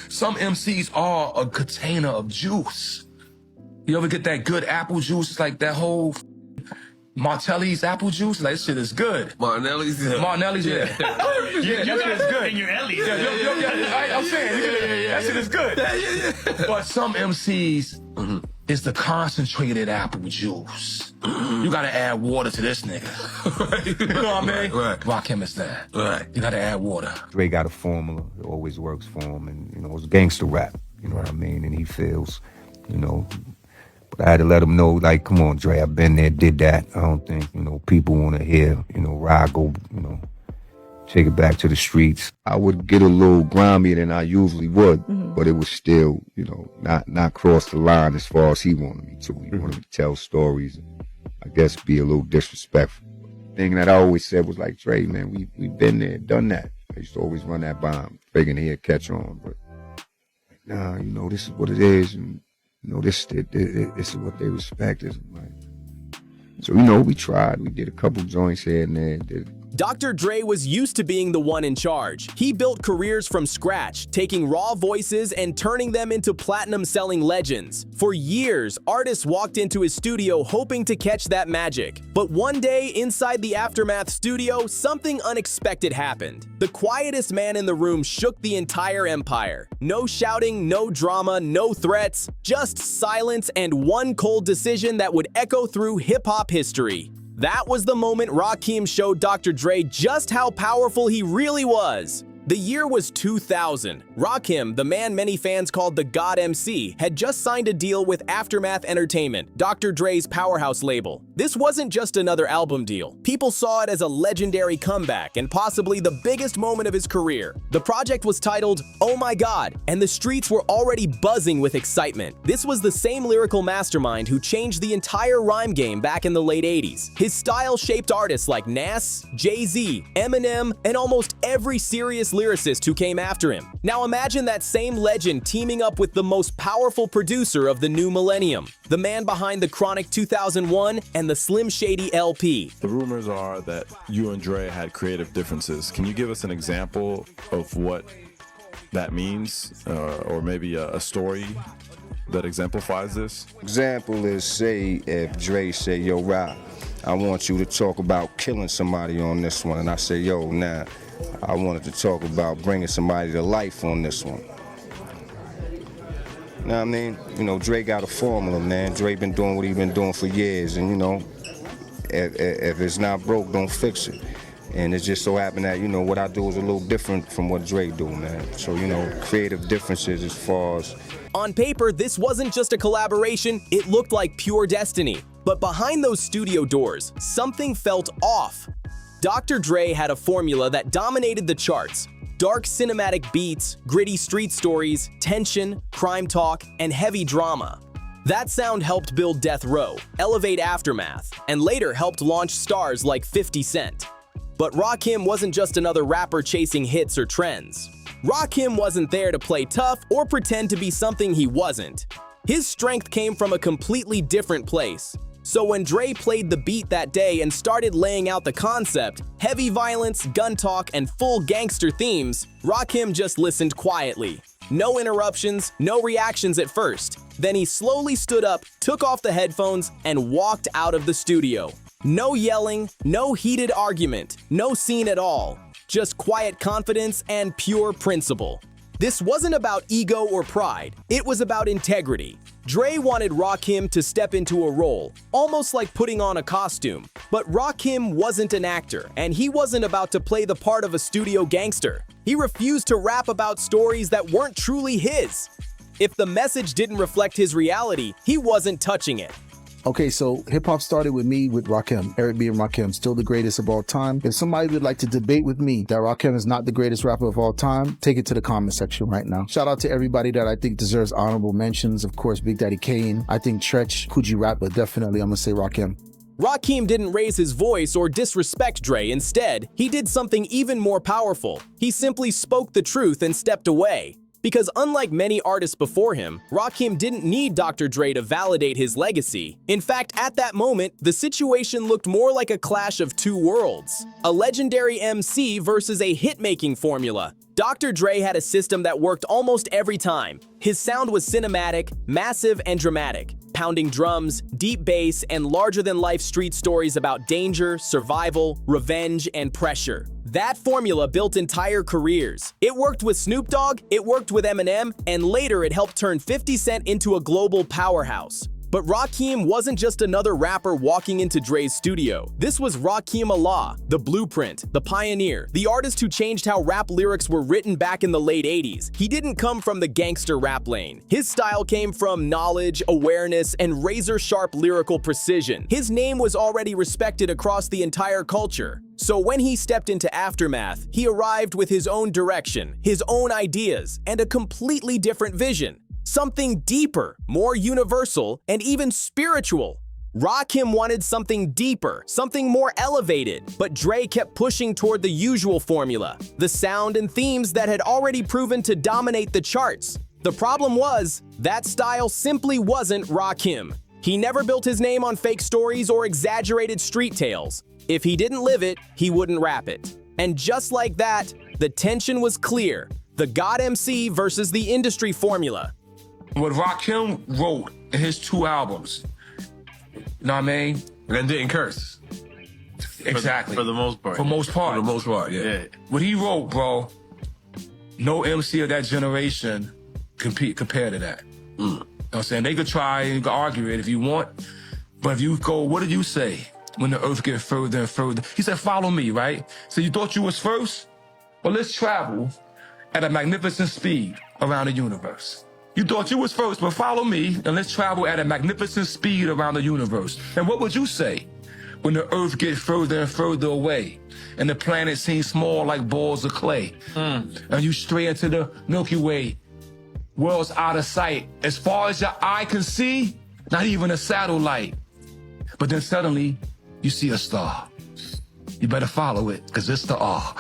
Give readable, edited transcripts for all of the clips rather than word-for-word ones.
Some MCs are a container of juice. You ever get that good apple juice? It's like that whole Martelli's apple juice. Like, this shit is good. Martinelli's? Yeah. Martinelli's, yeah. Yeah, that shit is good. Your Ellies. I'm saying, that shit is good. But some MCs is the concentrated apple juice. You gotta add water to this nigga. You know what I mean? Right. Rakim is that. Right. You gotta add water. Dre got a formula. It always works for him. And, you know, it's gangster rap. You know what I mean? And he feels, you know. But I had to let him know, like, come on, Dre, I've been there, did that. I don't think, you know, people want to hear, you know, ride, go, you know, take it back to the streets. I would get a little grimier than I usually would, but it was still, you know, not cross the line as far as he wanted me to. He wanted me to tell stories and, I guess, be a little disrespectful. The thing that I always said was like, Dre, man, we've been there, done that. I used to always run that by him, thinking he'd catch on, but like, nah, you know, this is what it is, and you know, this is what they respect. So, you know, we tried. We did a couple joints here and there. Dr. Dre was used to being the one in charge. He built careers from scratch, taking raw voices and turning them into platinum-selling legends. For years, artists walked into his studio hoping to catch that magic. But one day, inside the Aftermath studio, something unexpected happened. The quietest man in the room shook the entire empire. No shouting, no drama, no threats, just silence and one cold decision that would echo through hip-hop history. That was the moment Rakim showed Dr. Dre just how powerful he really was. The year was 2000. Rakim, the man many fans called the God MC, had just signed a deal with Aftermath Entertainment, Dr. Dre's powerhouse label. This wasn't just another album deal. People saw it as a legendary comeback and possibly the biggest moment of his career. The project was titled Oh My God, and the streets were already buzzing with excitement. This was the same lyrical mastermind who changed the entire rhyme game back in the late 80s. His style shaped artists like Nas, Jay-Z, Eminem, and almost every serious lyricist who came after him. Now imagine that same legend teaming up with the most powerful producer of the new millennium, the man behind the Chronic 2001 and the Slim Shady LP. The rumors are that you and Dre had creative differences. Can you give us an example of what that means, or maybe a story that exemplifies this? Example is, say if Dre say, yo, Rob, I want you to talk about killing somebody on this one, and I say, yo, nah, I wanted to talk about bringing somebody to life on this one. You know what I mean? You know, Dre got a formula, man. Dre been doing what he been doing for years, and you know, if it's not broke, don't fix it. And it just so happened that, you know, what I do is a little different from what Dre do, man. So, you know, creative differences as far as... On paper, this wasn't just a collaboration, it looked like pure destiny. But behind those studio doors, something felt off. Dr. Dre had a formula that dominated the charts. Dark cinematic beats, gritty street stories, tension, crime talk, and heavy drama. That sound helped build Death Row, elevate Aftermath, and later helped launch stars like 50 Cent. But Rakim wasn't just another rapper chasing hits or trends. Rakim wasn't there to play tough or pretend to be something he wasn't. His strength came from a completely different place. So when Dre played the beat that day and started laying out the concept, heavy violence, gun talk, and full gangster themes, Rakim just listened quietly. No interruptions, no reactions at first. Then he slowly stood up, took off the headphones, and walked out of the studio. No yelling, no heated argument, no scene at all. Just quiet confidence and pure principle. This wasn't about ego or pride, it was about integrity. Dre wanted Rakim to step into a role, almost like putting on a costume. But Rakim wasn't an actor, and he wasn't about to play the part of a studio gangster. He refused to rap about stories that weren't truly his. If the message didn't reflect his reality, he wasn't touching it. Okay, so hip-hop started with me, with Rakim. Eric B. and Rakim, still the greatest of all time. If somebody would like to debate with me that Rakim is not the greatest rapper of all time, take it to the comment section right now. Shout out to everybody that I think deserves honorable mentions. Of course, Big Daddy Kane. I think Tretch, Coogee Rap, but definitely I'm gonna say Rakim. Rakim didn't raise his voice or disrespect Dre. Instead, he did something even more powerful. He simply spoke the truth and stepped away. Because unlike many artists before him, Rakim didn't need Dr. Dre to validate his legacy. In fact, at that moment, the situation looked more like a clash of two worlds. A legendary MC versus a hit-making formula. Dr. Dre had a system that worked almost every time. His sound was cinematic, massive, and dramatic, pounding drums, deep bass, and larger-than-life street stories about danger, survival, revenge, and pressure. That formula built entire careers. It worked with Snoop Dogg, it worked with Eminem, and later it helped turn 50 Cent into a global powerhouse. But Rakim wasn't just another rapper walking into Dre's studio. This was Rakim Allah, the blueprint, the pioneer, the artist who changed how rap lyrics were written back in the late 80s. He didn't come from the gangster rap lane. His style came from knowledge, awareness, and razor-sharp lyrical precision. His name was already respected across the entire culture. So when he stepped into Aftermath, he arrived with his own direction, his own ideas, and a completely different vision. Something deeper, more universal, and even spiritual. Rakim wanted something deeper, something more elevated, but Dre kept pushing toward the usual formula, the sound and themes that had already proven to dominate the charts. The problem was, that style simply wasn't Rakim. He never built his name on fake stories or exaggerated street tales. If he didn't live it, he wouldn't rap it. And just like that, the tension was clear. The God MC versus the industry formula. What Rakim wrote in his 2 albums, you know what I mean? And didn't curse. Exactly. For the most part. For most part. For the most part, yeah. What he wrote, bro, no MC of that generation compared to that. You know what I'm saying? They could try and argue it if you want, but if you go, what did you say when the earth gets further and further? He said, follow me, right? So you thought you was first? Well, let's travel at a magnificent speed around the universe. You thought you was first, but follow me and let's travel at a magnificent speed around the universe. And what would you say when the earth gets further and further away and the planet seems small like balls of clay? And you stray into the Milky Way, world's out of sight. As far as your eye can see, not even a satellite. But then suddenly you see a star. You better follow it, because it's the R.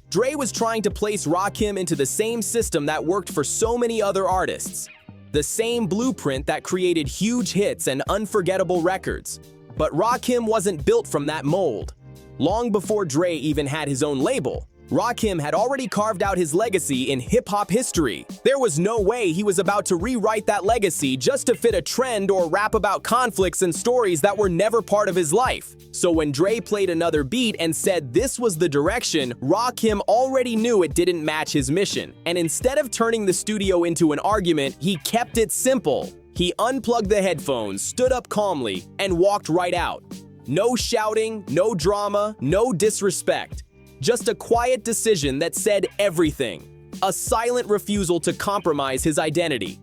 Dre was trying to place Rakim into the same system that worked for so many other artists. The same blueprint that created huge hits and unforgettable records. But Rakim wasn't built from that mold. Long before Dre even had his own label, Rakim had already carved out his legacy in hip-hop history. There was no way he was about to rewrite that legacy just to fit a trend or rap about conflicts and stories that were never part of his life. So when Dre played another beat and said this was the direction, Rakim already knew it didn't match his mission. And instead of turning the studio into an argument, he kept it simple. He unplugged the headphones, stood up calmly, and walked right out. No shouting, no drama, no disrespect. Just a quiet decision that said everything. A silent refusal to compromise his identity.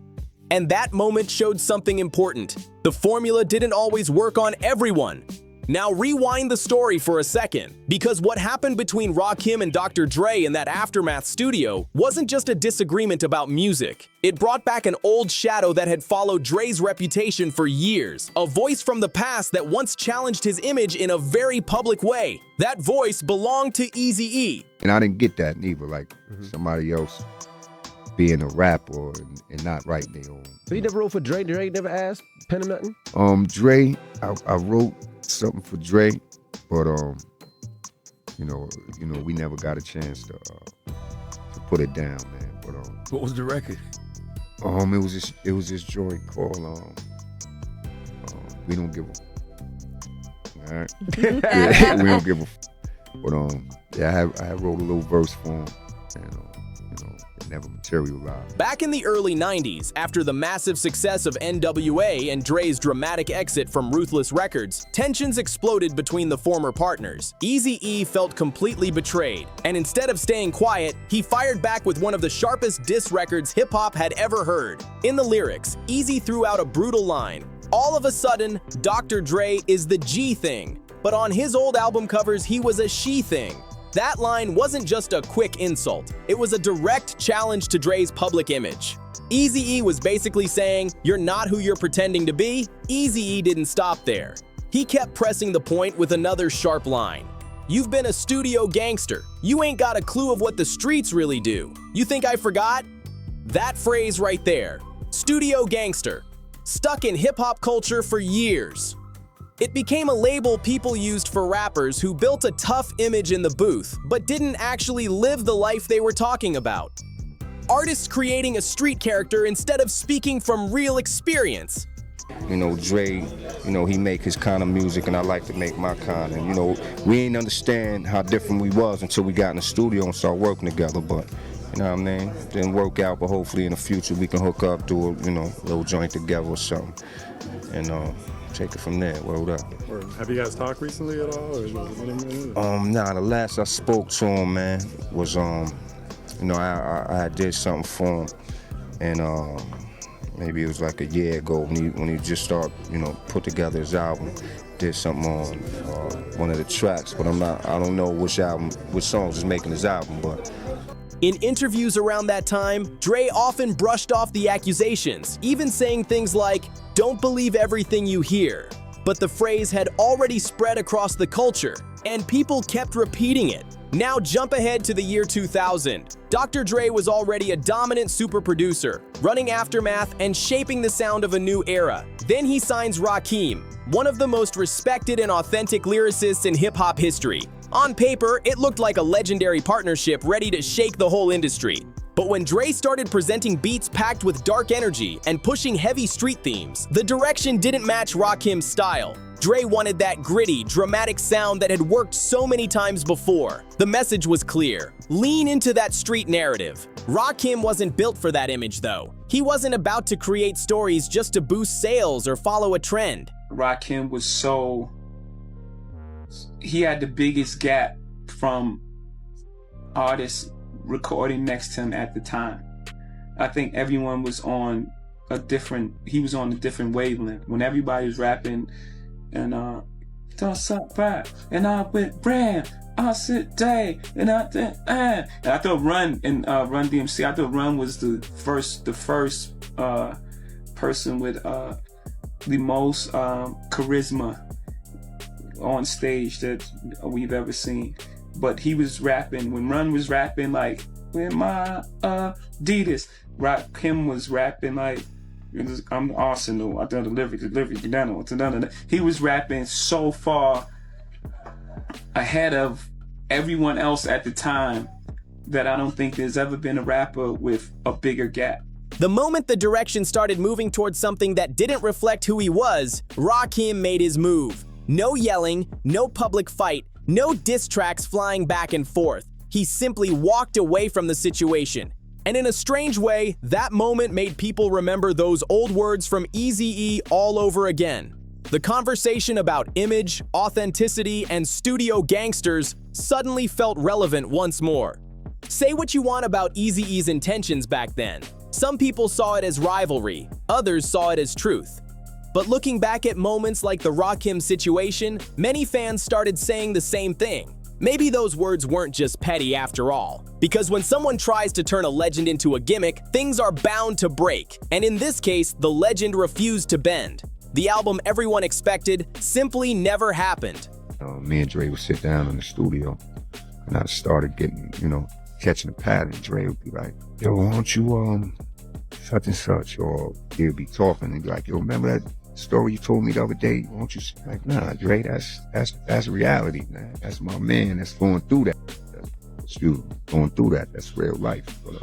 And that moment showed something important. The formula didn't always work on everyone. Now rewind the story for a second, because what happened between Rakim and Dr. Dre in that Aftermath studio wasn't just a disagreement about music. It brought back an old shadow that had followed Dre's reputation for years, a voice from the past that once challenged his image in a very public way. That voice belonged to Eazy-E. And I didn't get that neither, like somebody else being a rapper and not writing their own. So you never wrote for Dre? Dre never asked? Pen him nothing? Dre, I wrote something for Dre, but you know, we never got a chance to put it down, man. But What was the record? it was this joint called We Don't Give a. All right. Yeah, we don't give a. But yeah, I wrote a little verse for him, and it never materialized. Back in the early 90s, after the massive success of NWA and Dre's dramatic exit from Ruthless Records, tensions exploded between the former partners. Eazy-E felt completely betrayed, and instead of staying quiet, he fired back with one of the sharpest diss records hip-hop had ever heard. In the lyrics, Eazy threw out a brutal line. All of a sudden, Dr. Dre is the G thing, but on his old album covers, he was a she thing. That line wasn't just a quick insult, it was a direct challenge to Dre's public image. Eazy-E was basically saying, you're not who you're pretending to be. Eazy-E didn't stop there. He kept pressing the point with another sharp line. You've been a studio gangster. You ain't got a clue of what the streets really do. You think I forgot? That phrase right there, studio gangster, stuck in hip-hop culture for years. It became a label people used for rappers who built a tough image in the booth, but didn't actually live the life they were talking about. Artists creating a street character instead of speaking from real experience. You know, Dre, you know, he make his kind of music and I like to make my kind. And, you know, we ain't understand how different we was until we got in the studio and started working together. But, you know what I mean? Didn't work out, but hopefully in the future we can hook up, do a, you know, little joint together or something. And take it from there. Word up. Have you guys talked recently at all? Or Nah, the last I spoke to him, man, was, you know, I did something for him. And, maybe it was like a year ago when he just started, you know, put together his album, did something on one of the tracks, but I don't know which songs is making his album, but. In interviews around that time, Dre often brushed off the accusations, even saying things like, "Don't believe everything you hear." But the phrase had already spread across the culture, and people kept repeating it. Now jump ahead to the year 2000. Dr. Dre was already a dominant super producer, running Aftermath and shaping the sound of a new era. Then he signs Rakim, one of the most respected and authentic lyricists in hip-hop history. On paper, it looked like a legendary partnership ready to shake the whole industry. But when Dre started presenting beats packed with dark energy and pushing heavy street themes, the direction didn't match Rakim's style. Dre wanted that gritty, dramatic sound that had worked so many times before. The message was clear: lean into that street narrative. Rakim wasn't built for that image, though. He wasn't about to create stories just to boost sales or follow a trend. Rakim was he had the biggest gap from artists recording next to him at the time. I think everyone was on he was on a different wavelength. When everybody was rapping, and don't suck back, and I with brand, I sit day, and I think, and I thought Run and Run DMC. I thought Run was the first person with the most charisma on stage that we've ever seen. But he was rapping when Run was rapping like with my Adidas. Rakim was rapping like, I'm Arsenal. I done delivery. He was rapping so far ahead of everyone else at the time that I don't think there's ever been a rapper with a bigger gap. The moment the direction started moving towards something that didn't reflect who he was, Rakim made his move. No yelling, no public fight, no diss tracks flying back and forth. He simply walked away from the situation. And in a strange way, that moment made people remember those old words from Eazy-E all over again. The conversation about image, authenticity, and studio gangsters suddenly felt relevant once more. Say what you want about Eazy-E's intentions back then. Some people saw it as rivalry, others saw it as truth. But looking back at moments like the Rakim situation, many fans started saying the same thing. Maybe those words weren't just petty after all. Because when someone tries to turn a legend into a gimmick, things are bound to break. And in this case, the legend refused to bend. The album everyone expected simply never happened. Me and Dre would sit down in the studio, and I started getting, you know, catching the pattern. Dre would be like, "Yo, why don't you such and such?" Or he'd be talking and be like, "Yo, remember that story you told me the other day? Why don't you?" Like, "Nah, Dre, that's reality, man. That's my man that's going through that. Going through that. That's real life." But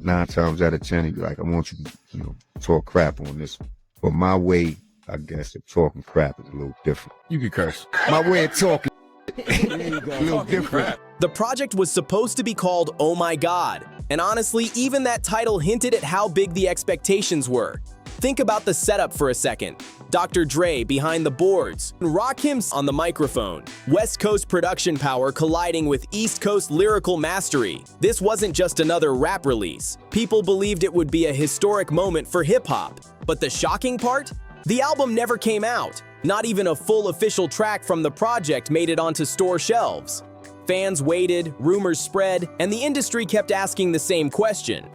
9 times out of 10, he'd be like, "I want you to, you know, talk crap on this." But my way, I guess, of talking crap is a little different. You can curse. My way of talking a little different. The project was supposed to be called Oh My God, and honestly, even that title hinted at how big the expectations were. Think about the setup for a second. Dr. Dre behind the boards, Rakim's on the microphone, West Coast production power colliding with East Coast lyrical mastery. This wasn't just another rap release. People believed it would be a historic moment for hip-hop. But the shocking part? The album never came out. Not even a full official track from the project made it onto store shelves. Fans waited, rumors spread, and the industry kept asking the same question.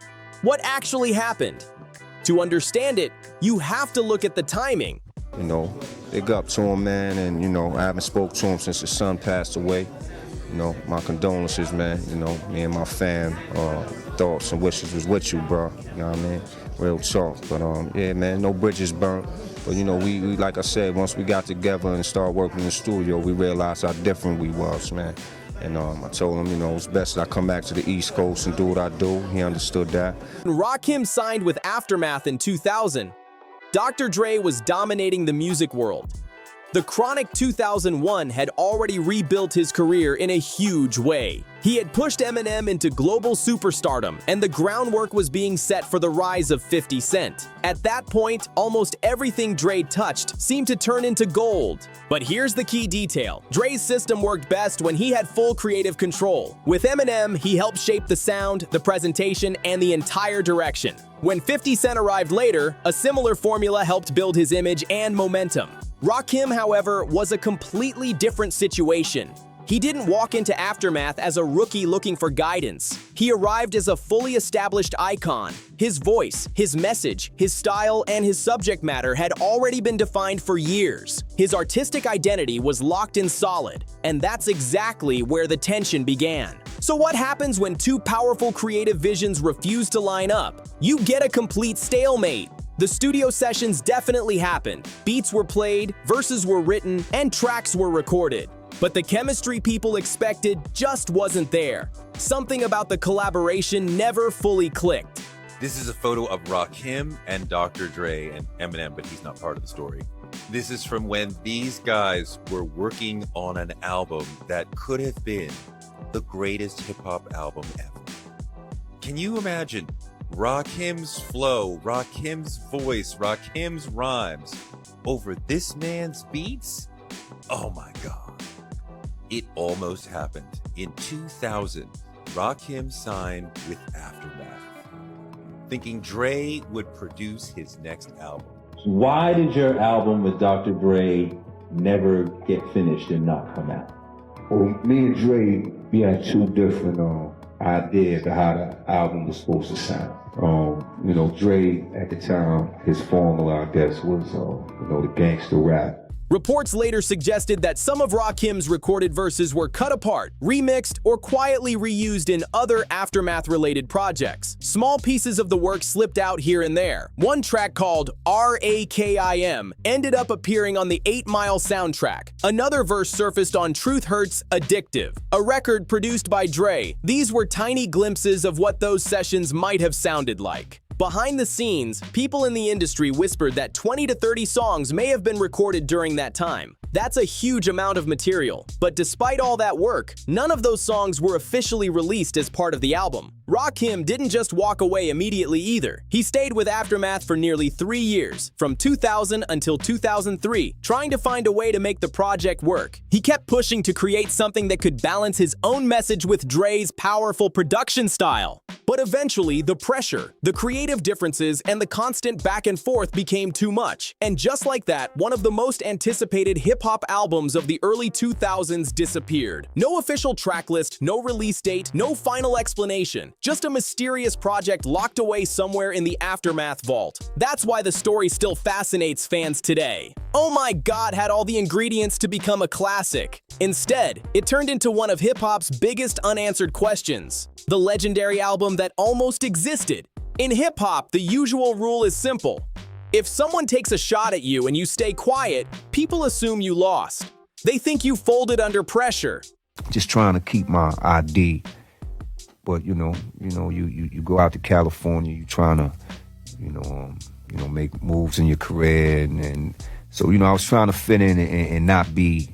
What actually happened? To understand it, you have to look at the timing. You know, big up to him, man, and, you know, I haven't spoke to him since his son passed away. you know, my condolences, man. You know, me and my fam, thoughts and wishes was with you, bro. You know what I mean? Real talk. But yeah, man, no bridges burnt. But you know, we like I said, once we got together and started working in the studio, we realized how different we was, man. And I told him, you know, it's best that I come back to the East Coast and do what I do. He understood that. When Rakim signed with Aftermath in 2000, Dr. Dre was dominating the music world. The Chronic 2001 had already rebuilt his career in a huge way. He had pushed Eminem into global superstardom, and the groundwork was being set for the rise of 50 Cent. At that point, almost everything Dre touched seemed to turn into gold. But here's the key detail. Dre's system worked best when he had full creative control. With Eminem, he helped shape the sound, the presentation, and the entire direction. When 50 Cent arrived later, a similar formula helped build his image and momentum. Rakim, however, was a completely different situation. He didn't walk into Aftermath as a rookie looking for guidance. He arrived as a fully established icon. His voice, his message, his style, and his subject matter had already been defined for years. His artistic identity was locked in solid, and that's exactly where the tension began. So what happens when two powerful creative visions refuse to line up? You get a complete stalemate. The studio sessions definitely happened. Beats were played, verses were written, and tracks were recorded. But the chemistry people expected just wasn't there. Something about the collaboration never fully clicked. This is a photo of Rakim and Dr. Dre and Eminem, but he's not part of the story. This is from when these guys were working on an album that could have been the greatest hip-hop album ever. Can you imagine Rakim's flow, Rakim's voice, Rakim's rhymes over this man's beats? Oh my God. It almost happened. In 2000, Rakim signed with Aftermath, thinking Dre would produce his next album. Why did your album with Dr. Dre never get finished and not come out? Well, me and Dre, we had two different ideas of how the album was supposed to sound. You know, Dre at the time, his formula, I guess, was you know, the gangster rap. Reports later suggested that some of Rakim's recorded verses were cut apart, remixed, or quietly reused in other Aftermath-related projects. Small pieces of the work slipped out here and there. One track called Rakim ended up appearing on the 8 Mile soundtrack. Another verse surfaced on Truth Hurt's Addictive, a record produced by Dre. These were tiny glimpses of what those sessions might have sounded like. Behind the scenes, people in the industry whispered that 20 to 30 songs may have been recorded during that time. That's a huge amount of material. But despite all that work, none of those songs were officially released as part of the album. Rakim didn't just walk away immediately either. He stayed with Aftermath for nearly 3 years, from 2000 until 2003, trying to find a way to make the project work. He kept pushing to create something that could balance his own message with Dre's powerful production style. But eventually, the pressure, the creative differences, and the constant back and forth became too much. And just like that, one of the most anticipated hip-hop albums of the early 2000s disappeared. No official track list, no release date, no final explanation. Just a mysterious project locked away somewhere in the Aftermath vault. That's why the story still fascinates fans today. Oh My God had all the ingredients to become a classic. Instead, it turned into one of hip-hop's biggest unanswered questions. The legendary album that almost existed. In hip-hop, the usual rule is simple. If someone takes a shot at you and you stay quiet, people assume you lost. They think you folded under pressure. Just trying to keep my ID. But you go out to California, you trying to make moves in your career, and so I was trying to fit in and not be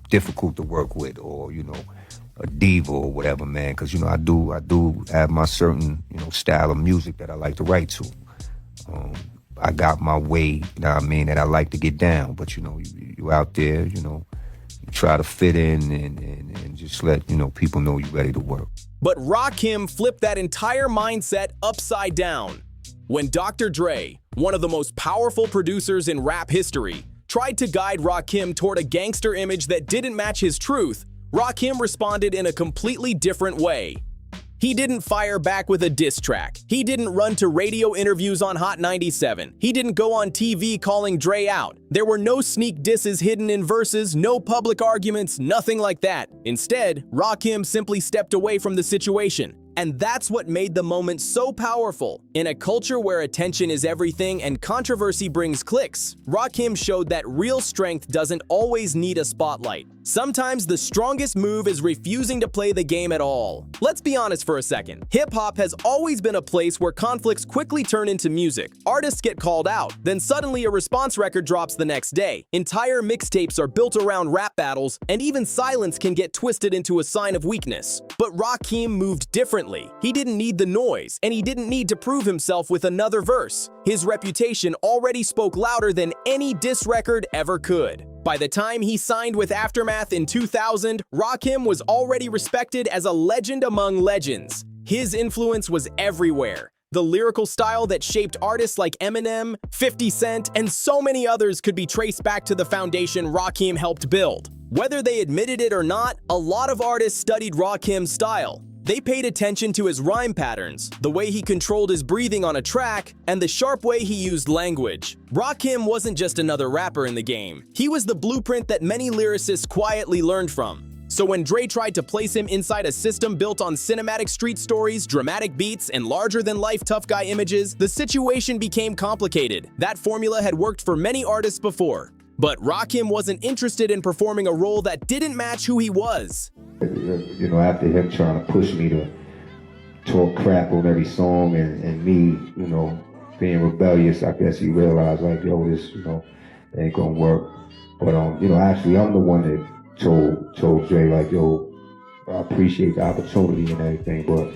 difficult to work with, or a diva or whatever, man. Because I do have my certain style of music that I like to write to. I got my way, that I like to get down. But you out there, you try to fit in and just let people know you're ready to work. But Rakim flipped that entire mindset upside down. When Dr. Dre, one of the most powerful producers in rap history, tried to guide Rakim toward a gangster image that didn't match his truth, Rakim responded in a completely different way. He didn't fire back with a diss track. He didn't run to radio interviews on Hot 97. He didn't go on TV calling Dre out. There were no sneak disses hidden in verses, no public arguments, nothing like that. Instead, Rakim simply stepped away from the situation. And that's what made the moment so powerful. In a culture where attention is everything and controversy brings clicks, Rakim showed that real strength doesn't always need a spotlight. Sometimes the strongest move is refusing to play the game at all. Let's be honest for a second. Hip-hop has always been a place where conflicts quickly turn into music. Artists get called out, then suddenly a response record drops the next day. Entire mixtapes are built around rap battles, and even silence can get twisted into a sign of weakness. But Rakim moved differently. He didn't need the noise, and he didn't need to prove himself with another verse. His reputation already spoke louder than any diss record ever could. By the time he signed with Aftermath in 2000, Rakim was already respected as a legend among legends. His influence was everywhere. The lyrical style that shaped artists like Eminem, 50 Cent, and so many others could be traced back to the foundation Rakim helped build. Whether they admitted it or not, a lot of artists studied Rakim's style. They paid attention to his rhyme patterns, the way he controlled his breathing on a track, and the sharp way he used language. Rakim wasn't just another rapper in the game. He was the blueprint that many lyricists quietly learned from. So when Dre tried to place him inside a system built on cinematic street stories, dramatic beats, and larger-than-life tough guy images, the situation became complicated. That formula had worked for many artists before. But Rakim wasn't interested in performing a role that didn't match who he was. You know, after him trying to push me to talk crap on every song and me, you know, being rebellious, I guess he realized, like, yo, this, you know, ain't gonna work. But, you know, actually, I'm the one that told Dre, like, yo, I appreciate the opportunity and everything, but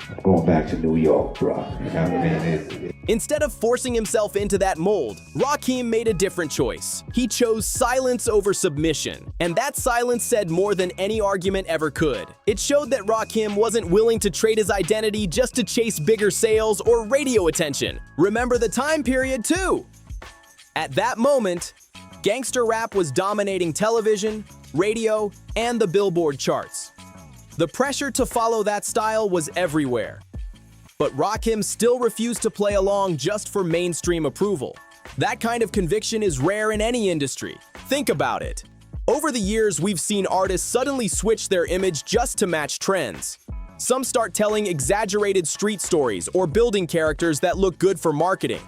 I'm going back to New York, bro. You know what I mean? Instead of forcing himself into that mold, Rakim made a different choice. He chose silence over submission, and that silence said more than any argument ever could. It showed that Rakim wasn't willing to trade his identity just to chase bigger sales or radio attention. Remember the time period, too. At that moment, gangster rap was dominating television, radio, and the Billboard charts. The pressure to follow that style was everywhere. But Rakim still refused to play along just for mainstream approval. That kind of conviction is rare in any industry. Think about it. Over the years, we've seen artists suddenly switch their image just to match trends. Some start telling exaggerated street stories or building characters that look good for marketing.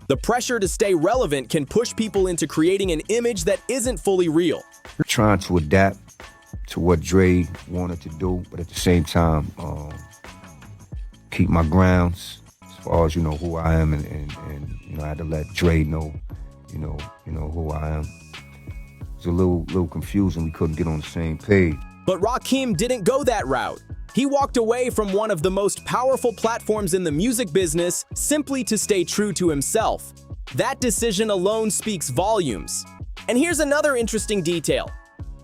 The pressure to stay relevant can push people into creating an image that isn't fully real. Trying to adapt to what Dre wanted to do, but at the same time, keep my grounds as far as, you know, who I am, and you know, I had to let Dre know, you know who I am. It was a little confusing. We couldn't get on the same page. But Rakim didn't go that route. He walked away from one of the most powerful platforms in the music business simply to stay true to himself. That decision alone speaks volumes. And here's another interesting detail.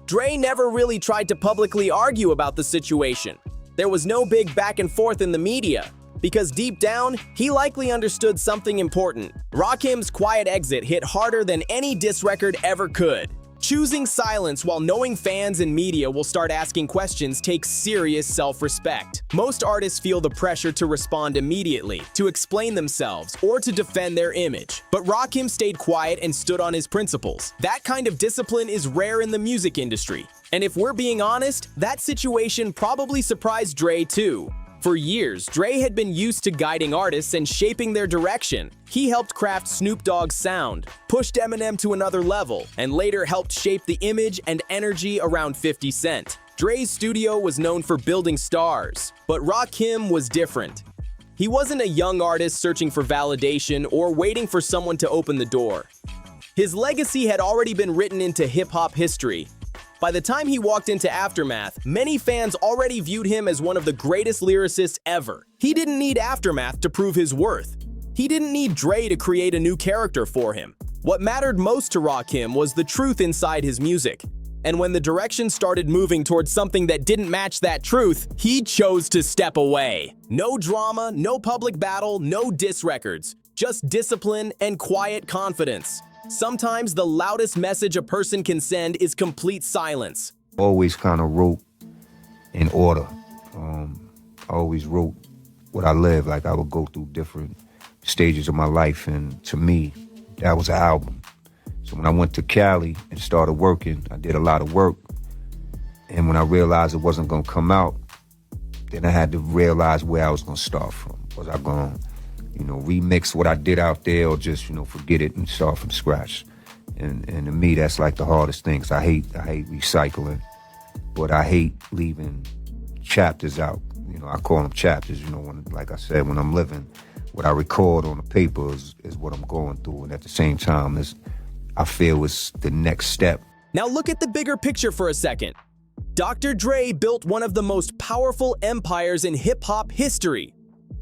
Dre never really tried to publicly argue about the situation. There was no big back and forth in the media, because deep down, he likely understood something important. Rakim's quiet exit hit harder than any diss record ever could. Choosing silence while knowing fans and media will start asking questions takes serious self-respect. Most artists feel the pressure to respond immediately, to explain themselves, or to defend their image. But Rakim stayed quiet and stood on his principles. That kind of discipline is rare in the music industry. And if we're being honest, that situation probably surprised Dre too. For years, Dre had been used to guiding artists and shaping their direction. He helped craft Snoop Dogg's sound, pushed Eminem to another level, and later helped shape the image and energy around 50 Cent. Dre's studio was known for building stars, but Rakim was different. He wasn't a young artist searching for validation or waiting for someone to open the door. His legacy had already been written into hip-hop history. By the time he walked into Aftermath, many fans already viewed him as one of the greatest lyricists ever. He didn't need Aftermath to prove his worth. He didn't need Dre to create a new character for him. What mattered most to Rakim was the truth inside his music. And when the direction started moving towards something that didn't match that truth, he chose to step away. No drama, no public battle, no diss records. Just discipline and quiet confidence. Sometimes the loudest message a person can send is complete silence. Always kind of wrote in order. I always wrote what I lived. Like I would go through different stages of my life, and to me, that was an album. So when I went to Cali and started working, I did a lot of work. And when I realized it wasn't gonna come out, then I had to realize where I was gonna start from. Was I gonna, remix what I did out there, or just, forget it and start from scratch? And to me, that's like the hardest thing, 'cause I hate recycling, but I hate leaving chapters out. I call them chapters, when, like I said, when I'm living, what I record on the paper is what I'm going through. And at the same time, I feel it's the next step. Now look at the bigger picture for a second. Dr. Dre built one of the most powerful empires in hip-hop history.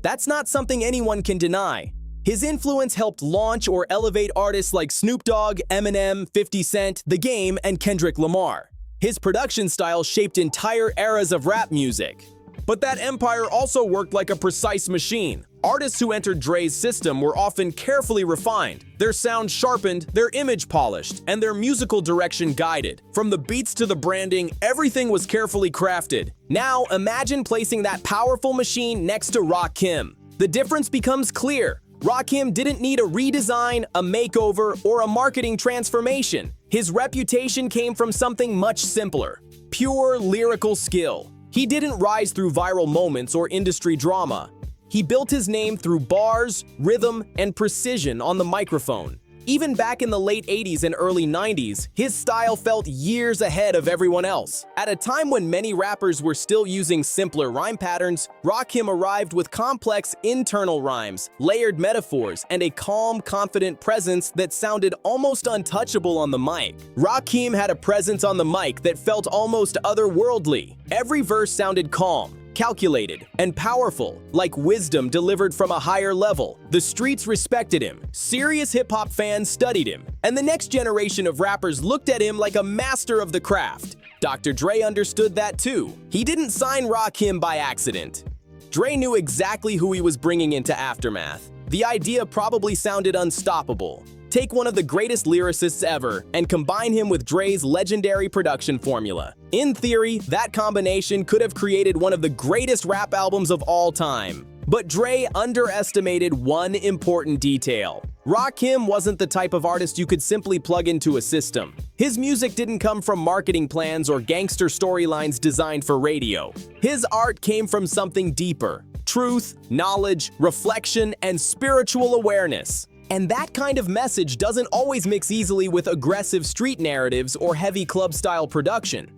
That's not something anyone can deny. His influence helped launch or elevate artists like Snoop Dogg, Eminem, 50 Cent, The Game, and Kendrick Lamar. His production style shaped entire eras of rap music. But that empire also worked like a precise machine. Artists who entered Dre's system were often carefully refined, their sound sharpened, their image polished, and their musical direction guided. From the beats to the branding, everything was carefully crafted. Now, imagine placing that powerful machine next to Rakim. The difference becomes clear. Rakim didn't need a redesign, a makeover, or a marketing transformation. His reputation came from something much simpler: pure lyrical skill. He didn't rise through viral moments or industry drama. He built his name through bars, rhythm, and precision on the microphone. Even back in the late 80s and early 90s, his style felt years ahead of everyone else. At a time when many rappers were still using simpler rhyme patterns, Rakim arrived with complex internal rhymes, layered metaphors, and a calm, confident presence that sounded almost untouchable on the mic. Rakim had a presence on the mic that felt almost otherworldly. Every verse sounded calm, calculated, and powerful, like wisdom delivered from a higher level. The streets respected him, serious hip-hop fans studied him, and the next generation of rappers looked at him like a master of the craft. Dr. Dre understood that too. He didn't sign Rakim by accident. Dre knew exactly who he was bringing into Aftermath. The idea probably sounded unstoppable. Take one of the greatest lyricists ever and combine him with Dre's legendary production formula. In theory, that combination could have created one of the greatest rap albums of all time. But Dre underestimated one important detail. Rakim wasn't the type of artist you could simply plug into a system. His music didn't come from marketing plans or gangster storylines designed for radio. His art came from something deeper: truth, knowledge, reflection, and spiritual awareness. And that kind of message doesn't always mix easily with aggressive street narratives or heavy club-style production.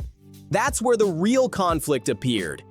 That's where the real conflict appeared.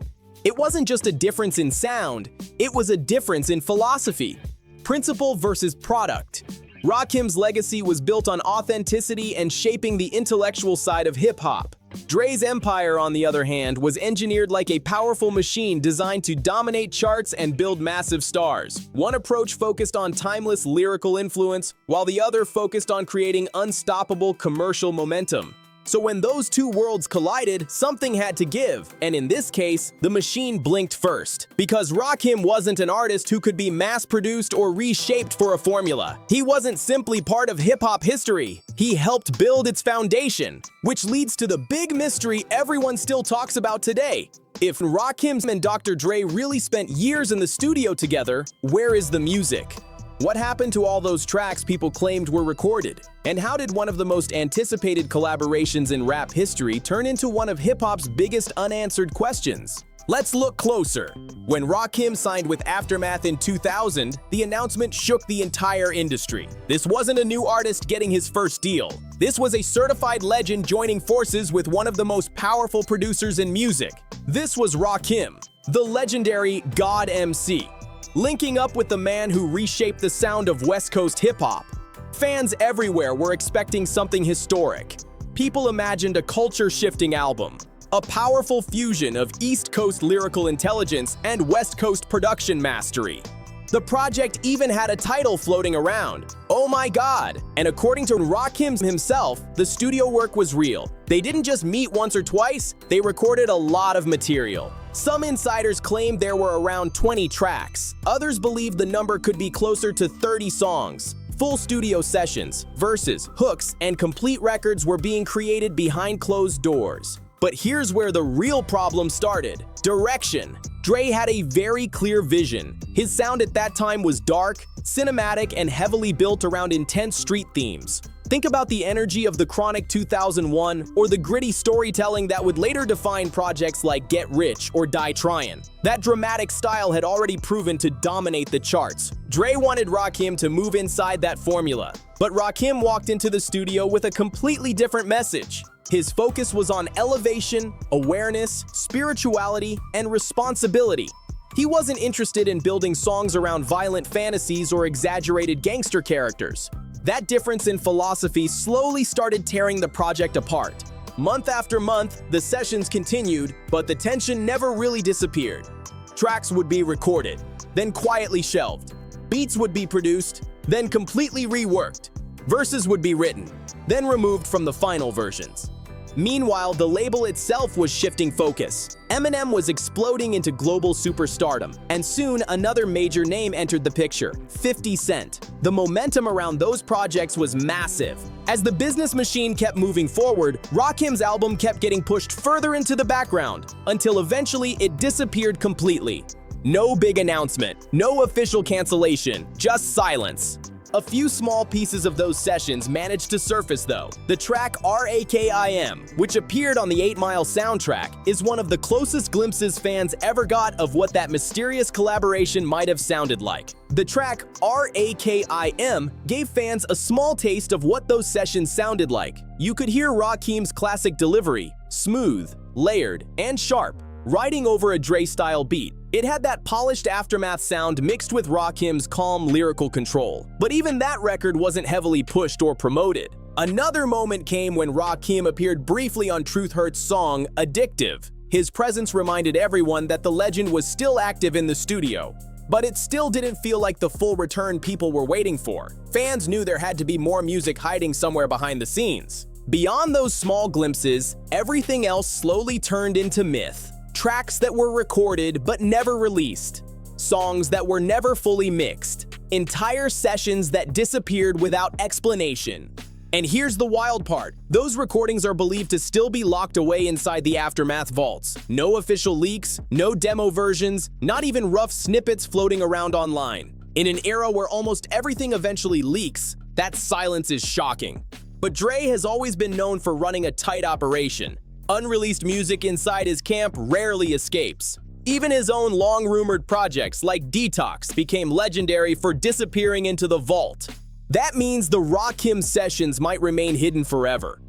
It wasn't just a difference in sound, it was a difference in philosophy. Principle versus product. Rakim's legacy was built on authenticity and shaping the intellectual side of hip-hop. Dre's empire, on the other hand, was engineered like a powerful machine designed to dominate charts and build massive stars. One approach focused on timeless lyrical influence, while the other focused on creating unstoppable commercial momentum. So when those two worlds collided, something had to give, and in this case, the machine blinked first. Because Rakim wasn't an artist who could be mass-produced or reshaped for a formula. He wasn't simply part of hip-hop history. He helped build its foundation, which leads to the big mystery everyone still talks about today. If Rakim and Dr. Dre really spent years in the studio together, where is the music? What happened to all those tracks people claimed were recorded? And how did one of the most anticipated collaborations in rap history turn into one of hip-hop's biggest unanswered questions? Let's look closer. When Rakim signed with Aftermath in 2000, the announcement shook the entire industry. This wasn't a new artist getting his first deal. This was a certified legend joining forces with one of the most powerful producers in music. This was Rakim, the legendary God MC. Linking up with the man who reshaped the sound of West Coast hip-hop. Fans everywhere were expecting something historic. People imagined a culture-shifting album, a powerful fusion of East Coast lyrical intelligence and West Coast production mastery. The project even had a title floating around, Oh My God, and according to Rakim himself, the studio work was real. They didn't just meet once or twice, they recorded a lot of material. Some insiders claimed there were around 20 tracks. Others believed the number could be closer to 30 songs. Full studio sessions, verses, hooks, and complete records were being created behind closed doors. But here's where the real problem started: direction. Dre had a very clear vision. His sound at that time was dark, cinematic, and heavily built around intense street themes. Think about the energy of the Chronic 2001 or the gritty storytelling that would later define projects like Get Rich or Die Tryin'. That dramatic style had already proven to dominate the charts. Dre wanted Rakim to move inside that formula, but Rakim walked into the studio with a completely different message. His focus was on elevation, awareness, spirituality, and responsibility. He wasn't interested in building songs around violent fantasies or exaggerated gangster characters. That difference in philosophy slowly started tearing the project apart. Month after month, the sessions continued, but the tension never really disappeared. Tracks would be recorded, then quietly shelved. Beats would be produced, then completely reworked. Verses would be written, then removed from the final versions. Meanwhile, the label itself was shifting focus. Eminem was exploding into global superstardom, and soon another major name entered the picture: 50 Cent. The momentum around those projects was massive. As the business machine kept moving forward, Rakim's album kept getting pushed further into the background, until eventually it disappeared completely. No big announcement, no official cancellation, just silence. A few small pieces of those sessions managed to surface though. The track Rakim, which appeared on the 8 Mile soundtrack, is one of the closest glimpses fans ever got of what that mysterious collaboration might have sounded like. The track Rakim gave fans a small taste of what those sessions sounded like. You could hear Rakim's classic delivery, smooth, layered, and sharp, riding over a Dre-style beat. It had that polished Aftermath sound mixed with Rakim's calm lyrical control. But even that record wasn't heavily pushed or promoted. Another moment came when Rakim appeared briefly on Truth Hurt's song, Addictive. His presence reminded everyone that the legend was still active in the studio. But it still didn't feel like the full return people were waiting for. Fans knew there had to be more music hiding somewhere behind the scenes. Beyond those small glimpses, everything else slowly turned into myth. Tracks that were recorded but never released. Songs that were never fully mixed. Entire sessions that disappeared without explanation. And here's the wild part. Those recordings are believed to still be locked away inside the Aftermath vaults. No official leaks, no demo versions, not even rough snippets floating around online. In an era where almost everything eventually leaks, that silence is shocking. But Dre has always been known for running a tight operation. Unreleased music inside his camp rarely escapes. Even his own long-rumored projects like Detox became legendary for disappearing into the vault. That means the Rakim sessions might remain hidden forever.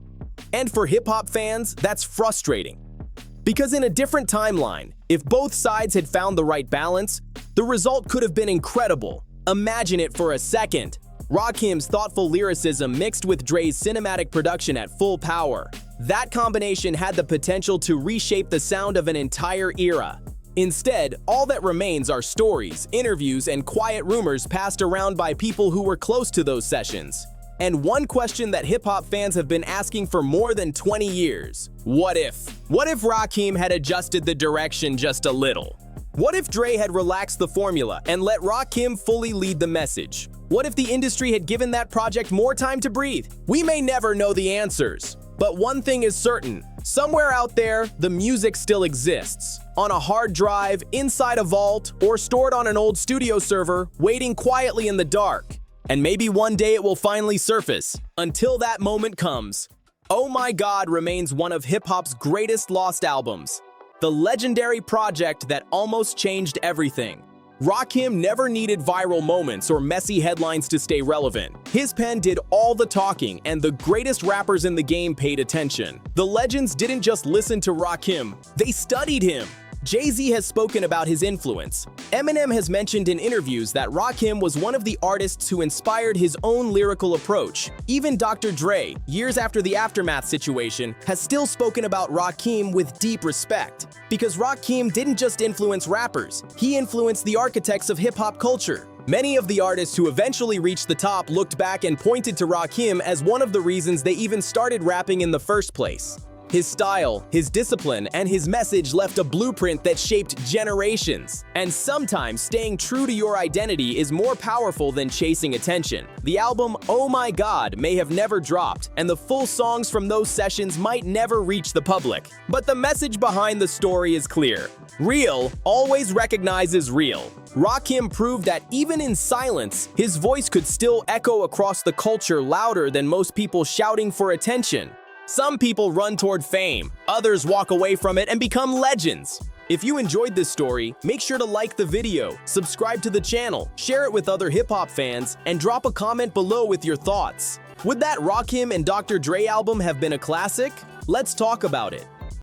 And for hip-hop fans, that's frustrating. Because in a different timeline, if both sides had found the right balance, the result could have been incredible. Imagine it for a second. Rakim's thoughtful lyricism mixed with Dre's cinematic production at full power. That combination had the potential to reshape the sound of an entire era. Instead, all that remains are stories, interviews, and quiet rumors passed around by people who were close to those sessions. And one question that hip-hop fans have been asking for more than 20 years: what if? What if Rakim had adjusted the direction just a little? What if Dre had relaxed the formula and let Rakim fully lead the message? What if the industry had given that project more time to breathe? We may never know the answers. But one thing is certain, somewhere out there, the music still exists. On a hard drive, inside a vault, or stored on an old studio server, waiting quietly in the dark. And maybe one day it will finally surface. Until that moment comes, Oh My God remains one of hip-hop's greatest lost albums. The legendary project that almost changed everything. Rakim never needed viral moments or messy headlines to stay relevant. His pen did all the talking, and the greatest rappers in the game paid attention. The legends didn't just listen to Rakim, they studied him. Jay-Z has spoken about his influence. Eminem has mentioned in interviews that Rakim was one of the artists who inspired his own lyrical approach. Even Dr. Dre, years after the Aftermath situation, has still spoken about Rakim with deep respect. Because Rakim didn't just influence rappers, he influenced the architects of hip-hop culture. Many of the artists who eventually reached the top looked back and pointed to Rakim as one of the reasons they even started rapping in the first place. His style, his discipline, and his message left a blueprint that shaped generations. And sometimes staying true to your identity is more powerful than chasing attention. The album Oh My God may have never dropped, and the full songs from those sessions might never reach the public. But the message behind the story is clear. Real always recognizes real. Rakim proved that even in silence, his voice could still echo across the culture louder than most people shouting for attention. Some people run toward fame, others walk away from it and become legends. If you enjoyed this story, make sure to like the video, subscribe to the channel, share it with other hip-hop fans, and drop a comment below with your thoughts. Would that Rakim and Dr. Dre album have been a classic? Let's talk about it.